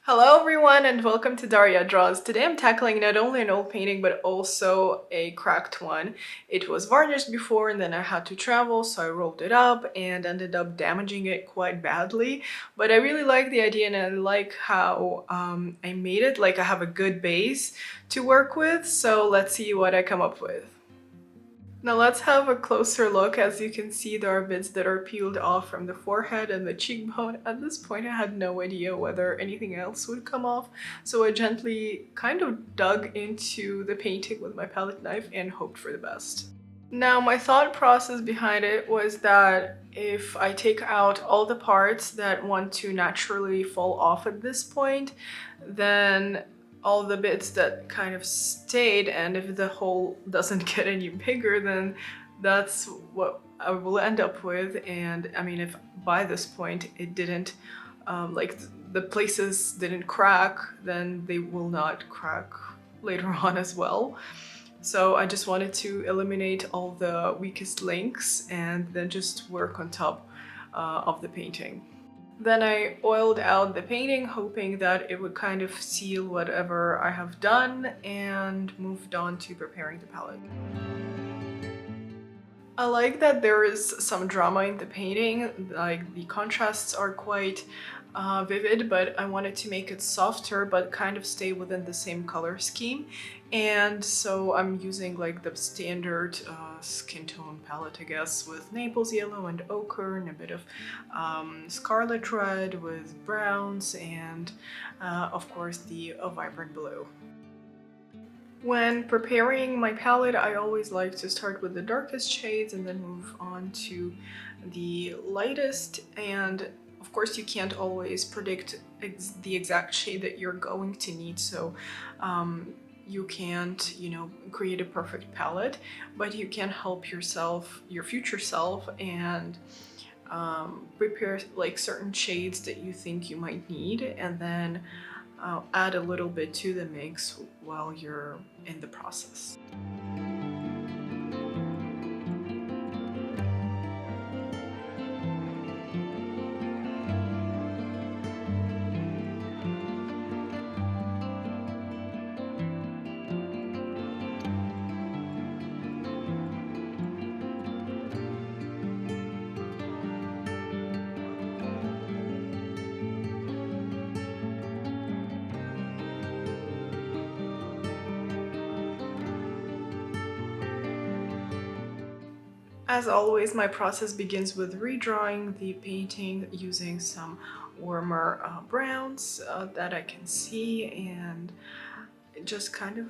Hello everyone and welcome to Daria Draws. Today I'm tackling not only an old painting but also a cracked one. It was varnished before and then I had to travel, so I rolled it up and ended up damaging it quite badly. But I really like the idea and I like how I made it. Like, I have a good base to work with, so let's see what I come up with. Now let's have a closer look. As you can see, there are bits that are peeled off from the forehead and the cheekbone. At this point, I had no idea whether anything else would come off, so I gently kind of dug into the painting with my palette knife and hoped for the best. Now, my thought process behind it was that if I take out all the parts that want to naturally fall off at this point, then all the bits that kind of stayed, and if the hole doesn't get any bigger, then that's what I will end up with. And I mean, if by this point it didn't, like the places didn't crack, then they will not crack later on as well. So I just wanted to eliminate all the weakest links and then just work on top of the painting. Then I oiled out the painting, hoping that it would kind of seal whatever I have done, and moved on to preparing the palette. I like that there is some drama in the painting, like the contrasts are quite vivid, but I wanted to make it softer but kind of stay within the same color scheme. And so I'm using like the standard skin tone palette, I guess, with Naples yellow and ochre and a bit of scarlet red with browns and of course the vibrant blue. When preparing my palette, I always like to start with the darkest shades and then move on to the lightest. And of course, you can't always predict the exact shade that you're going to need, so you can't, create a perfect palette, but you can help yourself, your future self, and prepare like certain shades that you think you might need, and then add a little bit to the mix while you're in the process. As always, my process begins with redrawing the painting using some warmer browns that I can see, and just kind of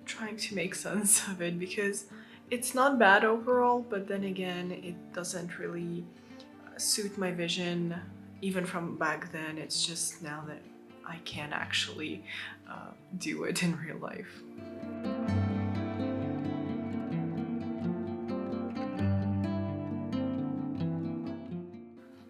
trying to make sense of it, because it's not bad overall, but then again, it doesn't really suit my vision even from back then. It's just now that I can actually do it in real life.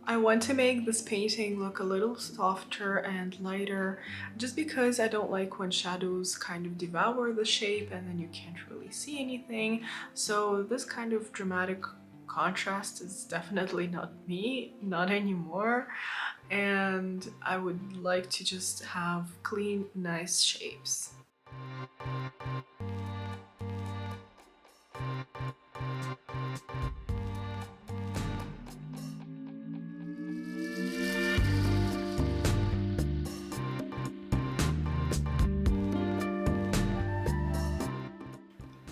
I want to make this painting look a little softer and lighter, just because I don't like when shadows kind of devour the shape and then you can't really see anything. So this kind of dramatic contrast is definitely not me, not anymore. And I would like to just have clean, nice shapes.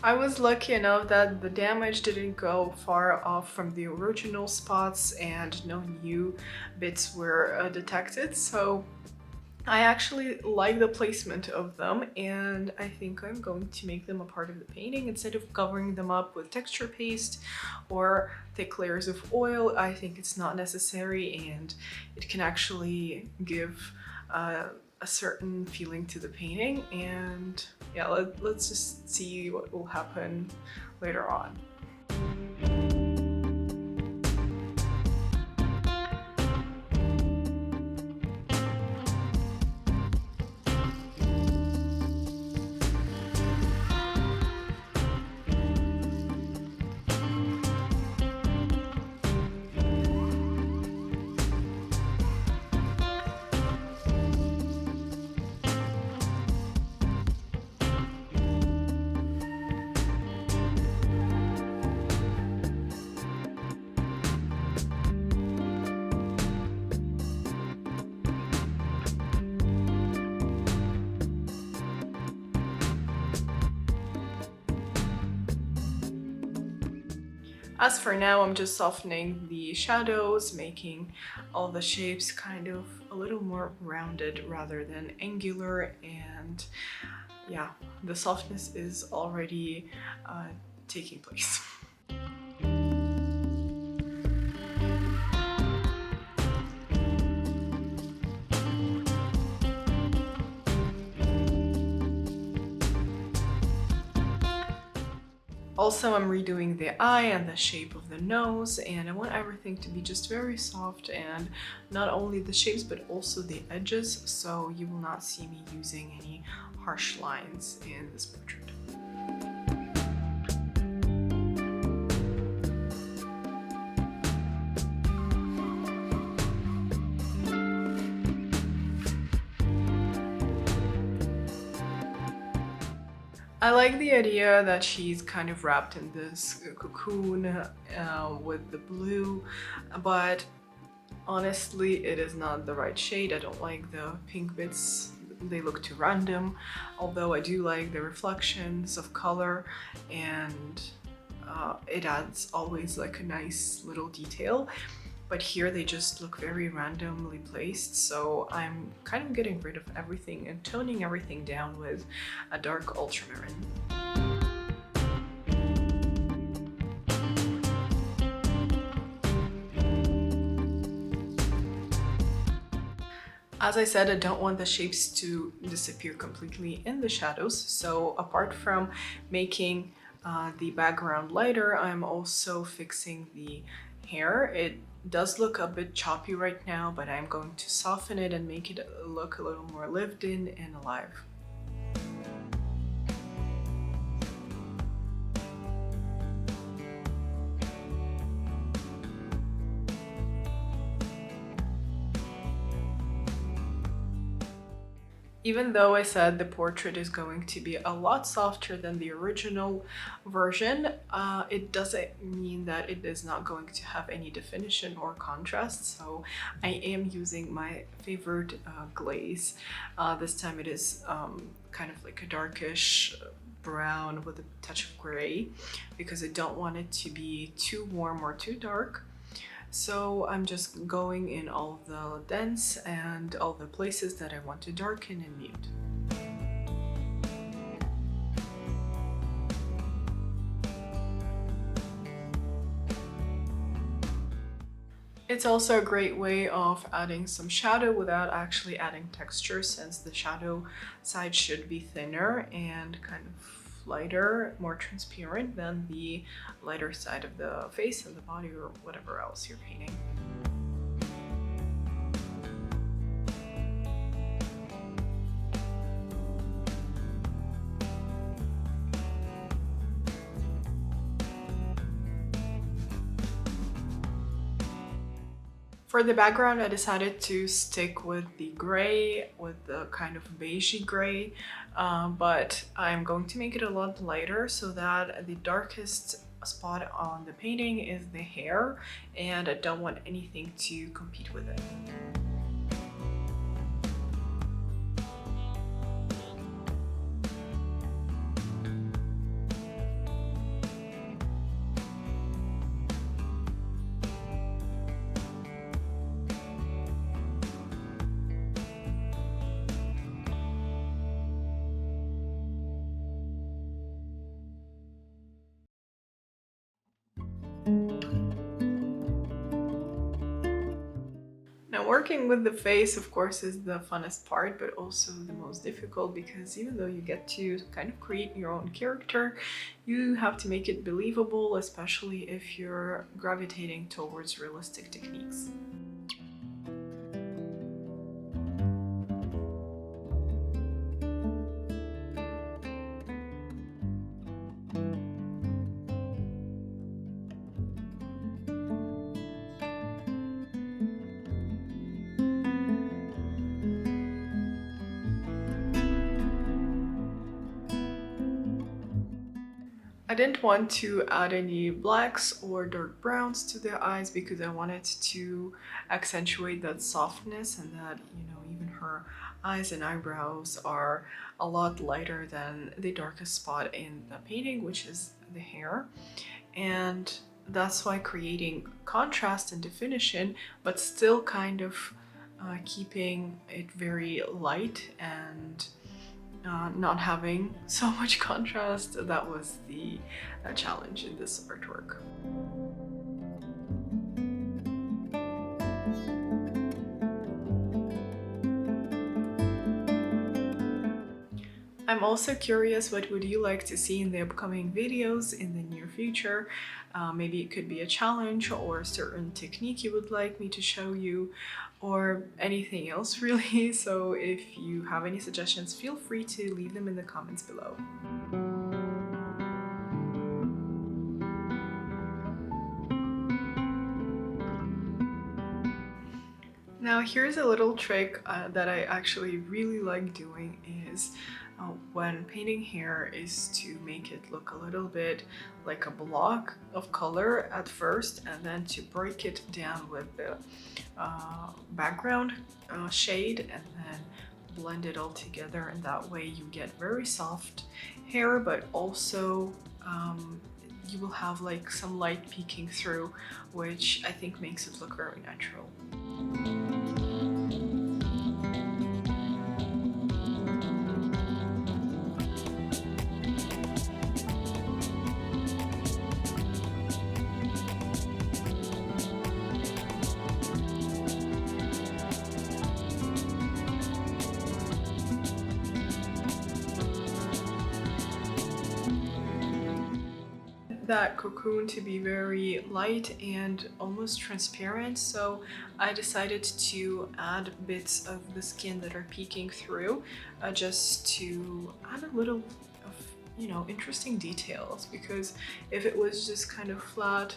I was lucky enough that the damage didn't go far off from the original spots and no new bits were detected, so I actually like the placement of them, and I think I'm going to make them a part of the painting instead of covering them up with texture paste or thick layers of oil. I think it's not necessary, and it can actually give a certain feeling to the painting. And yeah, let's just see what will happen later on. As for now, I'm just softening the shadows, making all the shapes kind of a little more rounded rather than angular, and yeah, the softness is already taking place. Also, I'm redoing the eye and the shape of the nose, and I want everything to be just very soft, and not only the shapes but also the edges, so you will not see me using any harsh lines in this portrait. I like the idea that she's kind of wrapped in this cocoon with the blue, but honestly, it is not the right shade. I don't like the pink bits. They look too random, although I do like the reflections of color, and it adds always like a nice little detail. But here they just look very randomly placed, so I'm kind of getting rid of everything and toning everything down with a dark ultramarine. As I said, I don't want the shapes to disappear completely in the shadows, so apart from making the background lighter, I'm also fixing the hair. It does look a bit choppy right now, but I'm going to soften it and make it look a little more lived in and alive. Even though I said the portrait is going to be a lot softer than the original version, it doesn't mean that it is not going to have any definition or contrast. So I am using my favorite glaze. This time it is kind of like a darkish brown with a touch of gray, because I don't want it to be too warm or too dark. So I'm just going in all the dents and all the places that I want to darken and mute. It's also a great way of adding some shadow without actually adding texture, since the shadow side should be thinner and kind of lighter, more transparent than the lighter side of the face and the body or whatever else you're painting. For the background, I decided to stick with the gray, with the kind of beigey gray, but I'm going to make it a lot lighter so that the darkest spot on the painting is the hair, and I don't want anything to compete with it. Now, working with the face, of course, is the funnest part, but also the most difficult, because even though you get to kind of create your own character, you have to make it believable, especially if you're gravitating towards realistic techniques. I didn't want to add any blacks or dark browns to the eyes because I wanted to accentuate that softness, and that, you know, even her eyes and eyebrows are a lot lighter than the darkest spot in the painting, which is the hair. And that's why creating contrast and definition, but still kind of keeping it very light and not having so much contrast, that was the challenge in this artwork. I'm also curious, what would you like to see in the upcoming videos in the near future? Maybe it could be a challenge or a certain technique you would like me to show you, or anything else really. So if you have any suggestions, feel free to leave them in the comments below. Now here's a little trick that I actually really like doing is when painting hair, is to make it look a little bit like a block of color at first, and then to break it down with the background shade and then blend it all together, and that way you get very soft hair, but also you will have like some light peeking through, which I think makes it look very natural. That cocoon to be very light and almost transparent, so I decided to add bits of the skin that are peeking through just to add a little of, you know, interesting details, because if it was just kind of flat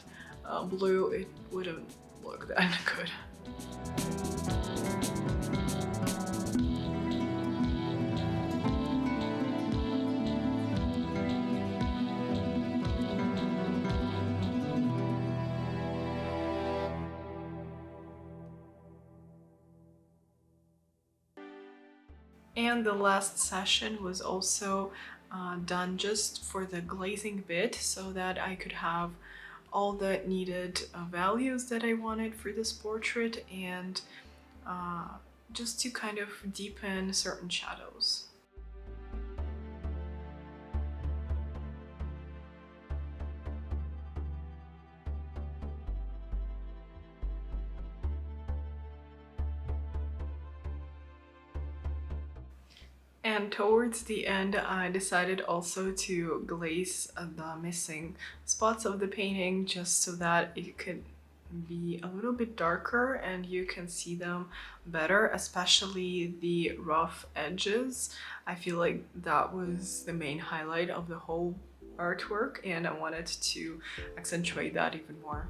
blue, it wouldn't look that good. And the last session was also done just for the glazing bit, so that I could have all the needed values that I wanted for this portrait, and just to kind of deepen certain shadows. And towards the end, I decided also to glaze the missing spots of the painting, just so that it could be a little bit darker and you can see them better, especially the rough edges. I feel like that was the main highlight of the whole artwork, and I wanted to accentuate that even more.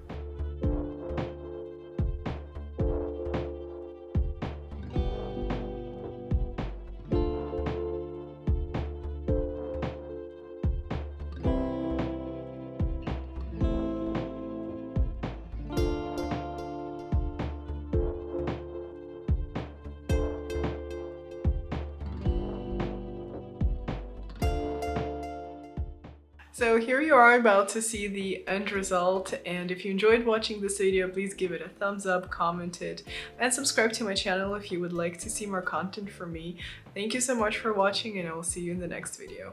So here you are about to see the end result, and if you enjoyed watching this video, please give it a thumbs up, comment it, and subscribe to my channel if you would like to see more content from me. Thank you so much for watching, and I will see you in the next video.